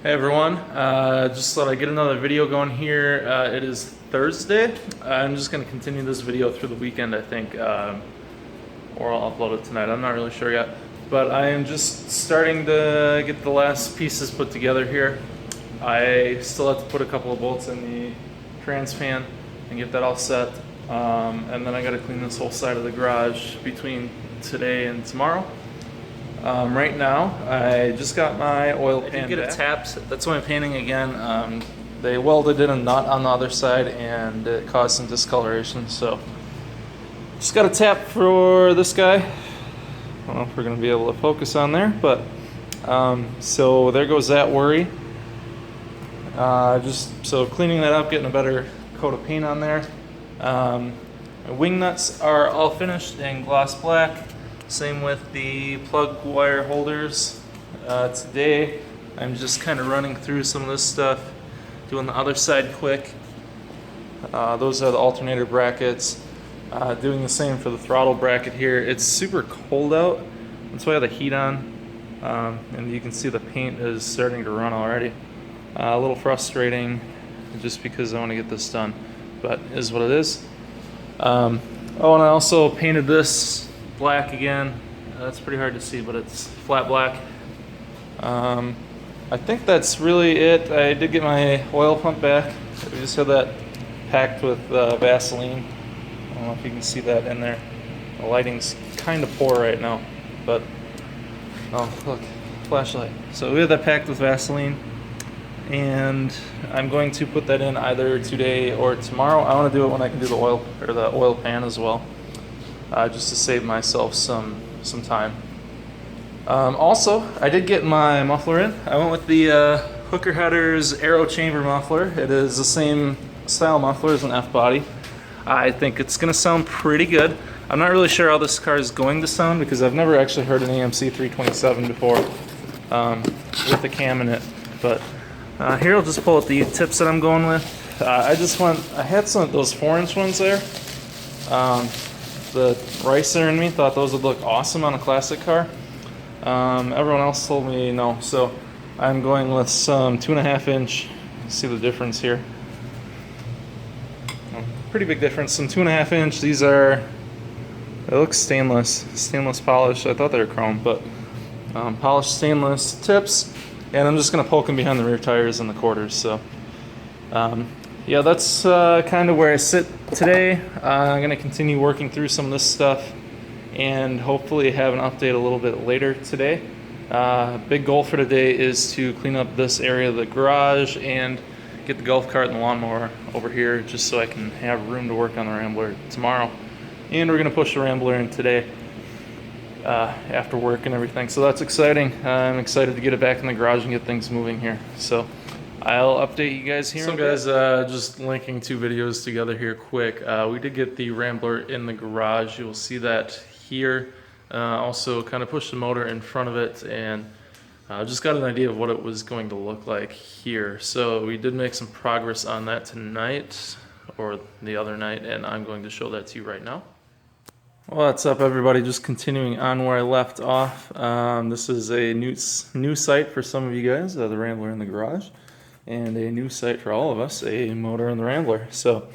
Hey everyone, just thought I'd get another video going here. It is Thursday. I'm just going to continue this video through the weekend, I think, or I'll upload it tonight. I'm not really sure yet. But I am just starting to get the last pieces put together here. I still have to put a couple of bolts in the trans fan and get that all set. And then I got to clean this whole side of the garage between today and tomorrow. Right now, I just got my oil pan. I did get it tapped. That's why I'm painting again. They welded in a nut on the other side, and it caused some discoloration. So, just got a tap for this guy. I don't know if we're going to be able to focus on there, but so there goes that worry. So cleaning that up, getting a better coat of paint on there. My wing nuts are all finished in gloss black. Same with the plug wire holders. Today I'm just kind of running through some of this stuff, doing the other side quick. Those are the alternator brackets. Doing the same for the throttle bracket here. It's super cold out, that's why I have the heat on, and you can see the paint is starting to run already. A little frustrating just because I want to get this done, but it is what it is. Oh, and I also painted this black again. That's pretty hard to see, but it's flat black. I think that's really it. I did get my oil pump back. We just had that packed with Vaseline. I don't know if you can see that in there. The lighting's kind of poor right now, but oh look, flashlight. So we had that packed with Vaseline, and I'm going to put that in either today or tomorrow. I want to do it when I can do the oil pan as well. Just to save myself some time. Also, I did get my muffler in. I went with the Hooker Headers Aero Chamber muffler. It is the same style muffler as an F-body. I think it's going to sound pretty good. I'm not really sure how this car is going to sound because I've never actually heard an AMC 327 before with the cam in it. But here I'll just pull out the tips that I'm going with. I had some of those 4-inch ones there. The racer in me thought those would look awesome on a classic car. Everyone else told me no, so I'm going with some 2.5-inch. See the difference here? Pretty big difference. Some 2.5-inch. These are, it looks stainless polish. I thought they were chrome, but polished stainless tips. And I'm just going to poke them behind the rear tires and the quarters. So yeah, that's kind of where I sit today. I'm going to continue working through some of this stuff and hopefully have an update a little bit later today. Big goal for today is to clean up this area of the garage and get the golf cart and the lawnmower over here just so I can have room to work on the Rambler tomorrow. And we're going to push the Rambler in today after work and everything. So that's exciting. I'm excited to get it back in the garage and get things moving here. So I'll update you guys here. So guys, just linking two videos together here quick. We did get the Rambler in the garage. You'll see that here. Also kind of pushed the motor in front of it and just got an idea of what it was going to look like here. So we did make some progress on that tonight or the other night, and I'm going to show that to you right now. Well, what's up everybody? Just continuing on where I left off. This is a new site for some of you guys, the Rambler in the garage. And a new site for all of us, a motor in the Rambler. So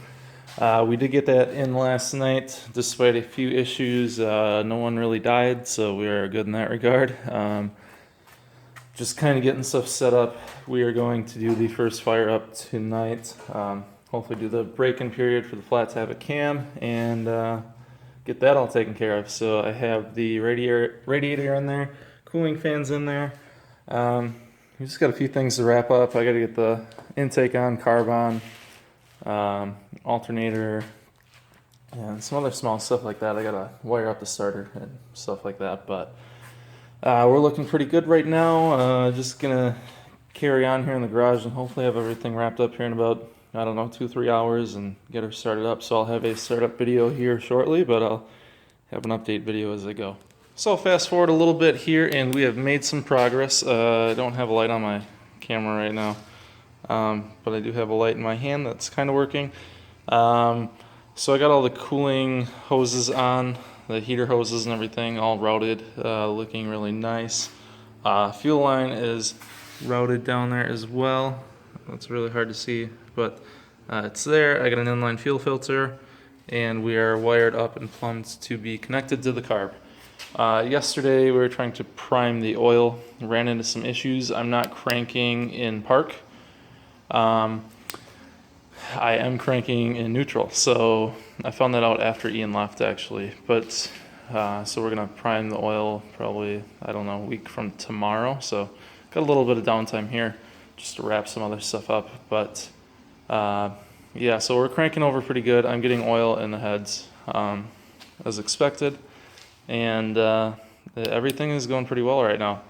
we did get that in last night, despite a few issues. No one really died, so we are good in that regard. Just kind of getting stuff set up. We are going to do the first fire up tonight. Hopefully do the break-in period for the flat tappet cam and get that all taken care of. So I have the radiator in there, cooling fans in there. We just got a few things to wrap up. I got to get the intake on, carb on, alternator, and some other small stuff like that. I got to wire up the starter and stuff like that. But we're looking pretty good right now. Just going to carry on here in the garage and hopefully have everything wrapped up here in about, I don't know, 2-3 hours and get her started up. So I'll have a startup video here shortly, but I'll have an update video as I go. So fast forward a little bit here and we have made some progress. I don't have a light on my camera right now, but I do have a light in my hand that's kind of working. So I got all the cooling hoses on, the heater hoses and everything all routed, looking really nice. Fuel line is routed down there as well. It's really hard to see, but it's there. I got an inline fuel filter, and we are wired up and plumbed to be connected to the carb. Yesterday we were trying to prime the oil, ran into some issues. I'm not cranking in park. I am cranking in neutral, so I found that out after Ian left actually. But so we're gonna prime the oil probably, I don't know, a week from tomorrow. So got a little bit of downtime here just to wrap some other stuff up. But yeah, so we're cranking over pretty good. I'm getting oil in the heads as expected, and everything is going pretty well right now.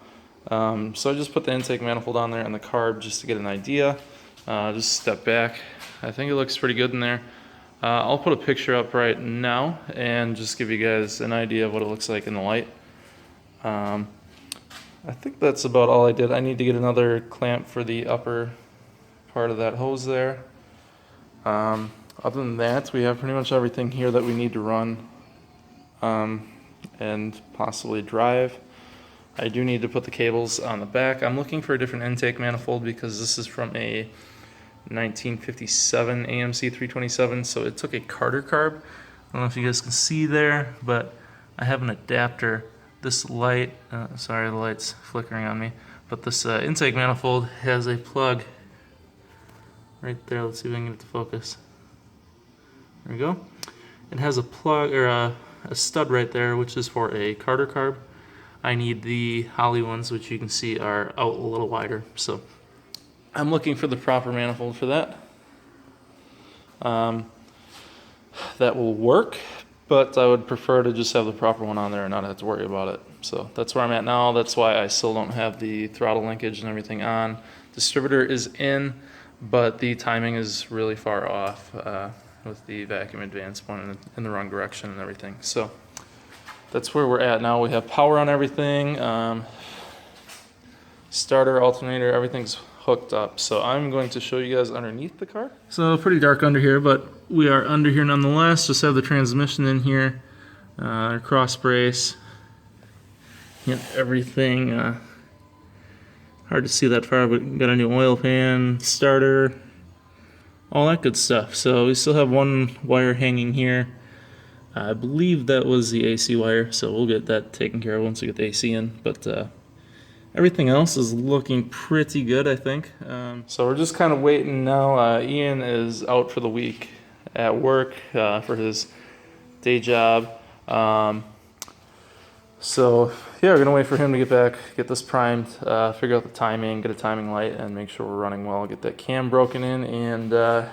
So I just put the intake manifold on there and the carb just to get an idea. Just step back. I think it looks pretty good in there. I'll put a picture up right now and just give you guys an idea of what it looks like in the light. I think that's about all I did. I need to get another clamp for the upper part of that hose there. Other than that, we have pretty much everything here that we need to run and possibly drive. I do need to put the cables on the back. I'm looking for a different intake manifold because this is from a 1957 AMC 327, so it took a Carter carb. I don't know if you guys can see there, but I have an adapter. This light, sorry the light's flickering on me, but this intake manifold has a plug right there. Let's see if I can get it to focus. There we go. It has a plug, or a stud right there, which is for a Carter carb. I need the Holley ones, which you can see are out a little wider, so I'm looking for the proper manifold for that. That will work, but I would prefer to just have the proper one on there and not have to worry about it. So that's where I'm at now. That's why I still don't have the throttle linkage and everything on. Distributor is in, but the timing is really far off with the vacuum advance pointing in the wrong direction and everything. So that's where we're at now. We have power on everything. Starter, alternator, everything's hooked up. So I'm going to show you guys underneath the car. So pretty dark under here, but we are under here nonetheless. Just have the transmission in here, cross brace, and everything. Hard to see that far, but got a new oil pan, starter, all that good stuff. So we still have one wire hanging here. I believe that was the AC wire, so we'll get that taken care of once we get the AC in. But everything else is looking pretty good, I think. So we're just kind of waiting now. Ian is out for the week at work for his day job. So yeah, we're gonna wait for him to get back, get this primed, figure out the timing, get a timing light, and make sure we're running well, get that cam broken in, and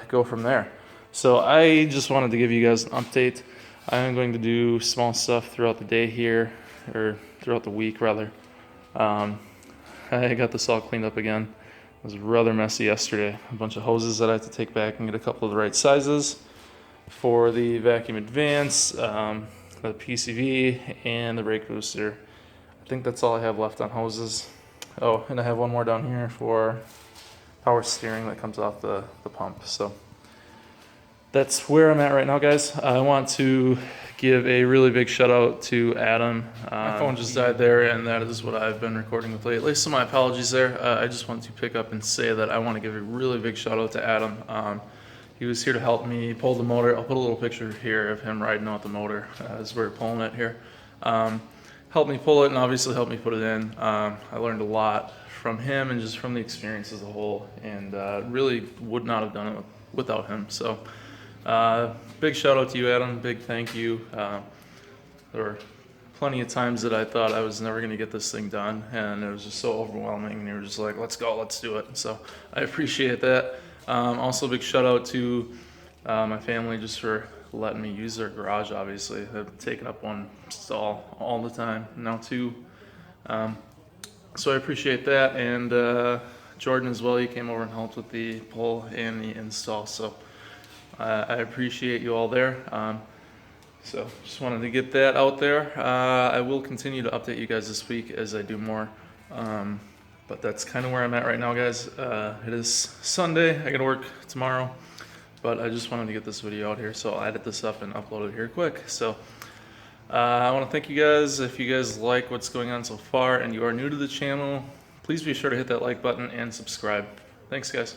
go from there. So I just wanted to give you guys an update. I am going to do small stuff throughout the day here, or throughout the week rather. I got this all cleaned up again. It was rather messy yesterday. A bunch of hoses that I had to take back and get a couple of the right sizes for the vacuum advance, the PCV, and the brake booster. I think that's all I have left on hoses. Oh, and I have one more down here for power steering that comes off the pump. So that's where I'm at right now, guys. I want to give a really big shout out to Adam. My phone just died there, and that is what I've been recording with lately. So my apologies there. I just want to pick up and say that I want to give a really big shout out to Adam. He was here to help me pull the motor. I'll put a little picture here of him riding out the motor as we're pulling it here. Helped me pull it and obviously helped me put it in. I learned a lot from him and just from the experience as a whole, and really would not have done it without him. So big shout out to you, Adam. Big thank you. There were plenty of times that I thought I was never going to get this thing done, and it was just so overwhelming, and you were just like, let's go, let's do it. So I appreciate that. Also big shout out to my family just for letting me use their garage. Obviously I've taken up one stall all the time, now two. So I appreciate that, and Jordan as well. He came over and helped with the pull and the install, so I appreciate you all there. So just wanted to get that out there. I will continue to update you guys this week as I do more. But that's kind of where I'm at right now, guys. It is Sunday. I gotta work tomorrow, but I just wanted to get this video out here, so I'll edit this up and upload it here quick. So I want to thank you guys. If you guys like what's going on so far and you are new to the channel, please be sure to hit that like button and subscribe. Thanks, guys.